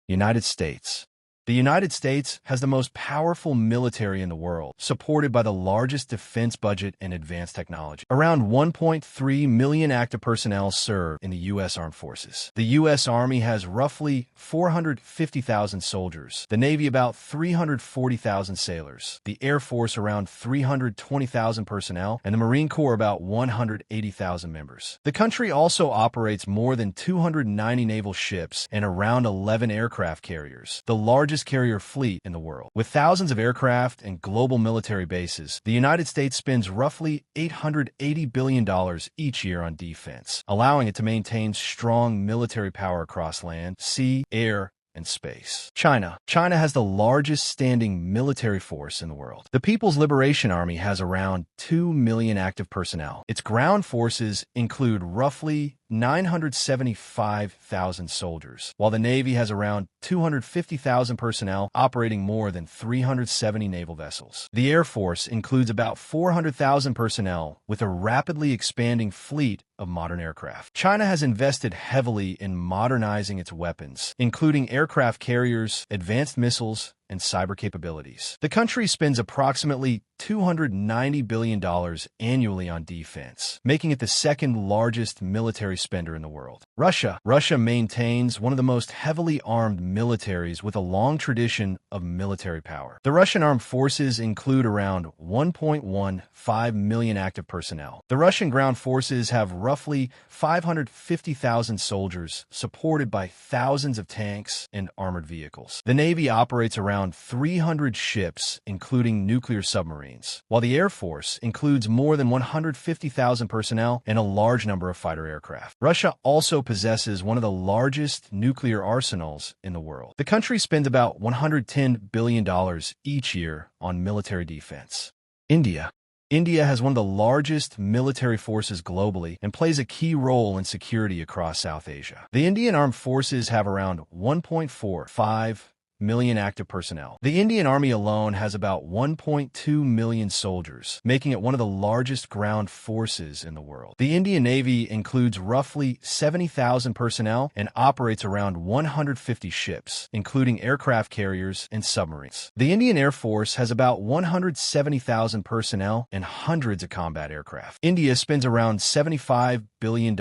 United States. The United States has the most powerful military in the world, supported by the largest defense budget and advanced technology. Around 1.3 million active personnel serve in the U.S. Armed Forces. The U.S. Army has roughly 450,000 soldiers, the Navy about 340,000 sailors, the Air Force around 320,000 personnel, and the Marine Corps about 180,000 members. The country also operates more than 290 naval ships and around 11 aircraft carriers, the largest carrier fleet in the world. With thousands of aircraft and global military bases, the United States spends roughly $880 billion each year on defense, allowing it to maintain strong military power across land, sea, air, and space. China. China has the largest standing military force in the world. The People's Liberation Army has around 2 million active personnel. Its ground forces include roughly 975,000 soldiers, while the Navy has around 250,000 personnel operating more than 370 naval vessels. The Air Force includes about 400,000 personnel with a rapidly expanding fleet of modern aircraft. China has invested heavily in modernizing its weapons, including aircraft carriers, advanced missiles, and cyber capabilities. The country spends approximately $290 billion annually on defense, making it the second largest military spender in the world. Russia. Russia maintains one of the most heavily armed militaries with a long tradition of military power. The Russian armed forces include around 1.15 million active personnel. The Russian ground forces have roughly 550,000 soldiers, supported by thousands of tanks and armored vehicles. The Navy operates around 300 ships, including nuclear submarines, while the Air Force includes more than 150,000 personnel and a large number of fighter aircraft. Russia also possesses one of the largest nuclear arsenals in the world. The country spends about $110 billion each year on military defense. India. India has one of the largest military forces globally and plays a key role in security across South Asia. The Indian Armed Forces have around 1.45 million active personnel. The Indian Army alone has about 1.2 million soldiers, making it one of the largest ground forces in the world. The Indian Navy includes roughly 70,000 personnel and operates around 150 ships, including aircraft carriers and submarines. The Indian Air Force has about 170,000 personnel and hundreds of combat aircraft. India spends around $75 billion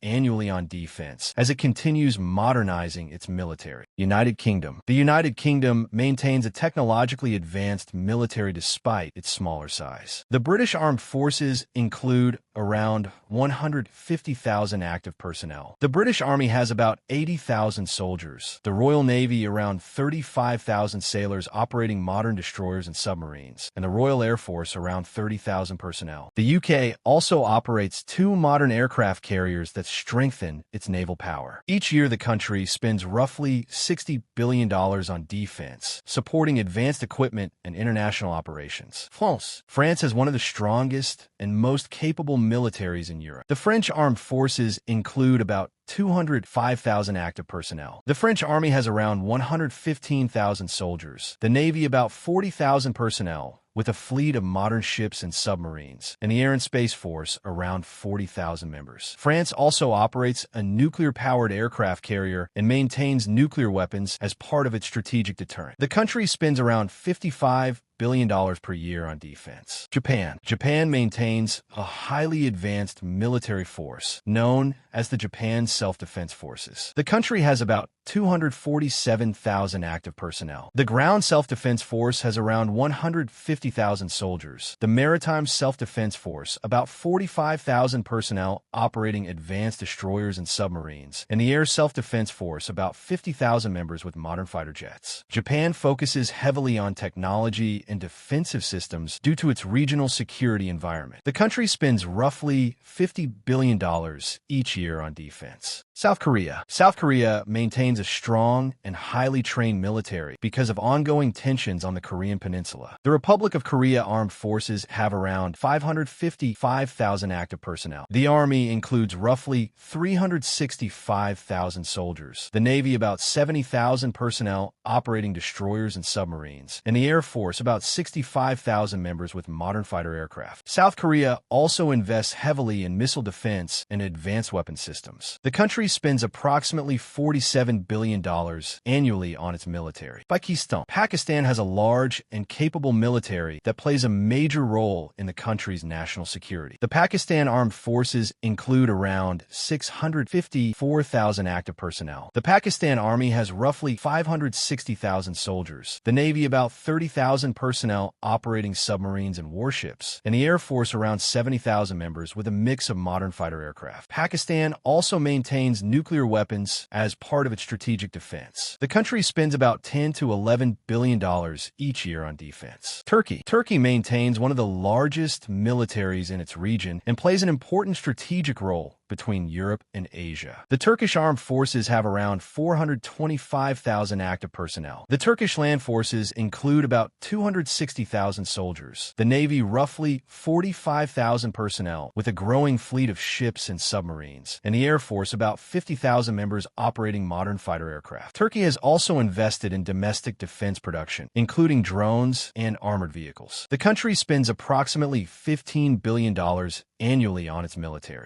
annually on defense as it continues modernizing its military. United Kingdom. The United Kingdom maintains a technologically advanced military despite its smaller size. The British Armed Forces include around 150,000 active personnel. The British Army has about 80,000 soldiers. The Royal Navy around 35,000 sailors operating modern destroyers and submarines, and the Royal Air Force around 30,000 personnel. The UK also operates 2 modern aircraft carriers that strengthen its naval power. Each year, the country spends roughly $60 billion on defense, supporting advanced equipment and international operations. France has one of the strongest and most capable militaries in Europe. The French armed forces include about 205,000 active personnel. The French Army has around 115,000 soldiers, the Navy about 40,000 personnel, with a fleet of modern ships and submarines, and the Air and Space Force around 40,000 members. France also operates a nuclear-powered aircraft carrier and maintains nuclear weapons as part of its strategic deterrent. The country spends around $55 billion per year on defense. Japan. Japan maintains a highly advanced military force known as the Japan Self-Defense Forces. The country has about 247,000 active personnel. The Ground Self-Defense Force has around 150,000 soldiers. The Maritime Self-Defense Force, about 45,000 personnel operating advanced destroyers and submarines. And the Air Self-Defense Force, about 50,000 members with modern fighter jets. Japan focuses heavily on technology and defensive systems due to its regional security environment. The country spends roughly $50 billion each year on defense. South Korea. South Korea maintains a strong and highly trained military because of ongoing tensions on the Korean Peninsula. The Republic of Korea Armed Forces have around 555,000 active personnel. The Army includes roughly 365,000 soldiers, the Navy about 70,000 personnel operating destroyers and submarines, and the Air Force about 65,000 members with modern fighter aircraft. South Korea also invests heavily in missile defense and advanced weapon systems. The country spends approximately $47 billion annually on its military. Pakistan has a large and capable military that plays a major role in the country's national security. The Pakistan Armed Forces include around 654,000 active personnel. The Pakistan Army has roughly 560,000 soldiers, the Navy about 30,000 personnel operating submarines and warships, and the Air Force around 70,000 members with a mix of modern fighter aircraft. Pakistan also maintains nuclear weapons as part of its strategic defense. The country spends about $10 to $11 billion each year on defense. Turkey maintains one of the largest militaries in its region and plays an important strategic role between Europe and Asia. The Turkish armed forces have around 425,000 active personnel. The Turkish land forces include about 260,000 soldiers, the Navy roughly 45,000 personnel with a growing fleet of ships and submarines, and the Air Force about 50,000 members operating modern fighter aircraft. Turkey has also invested in domestic defense production, including drones and armored vehicles. The country spends approximately $15 billion annually on its military.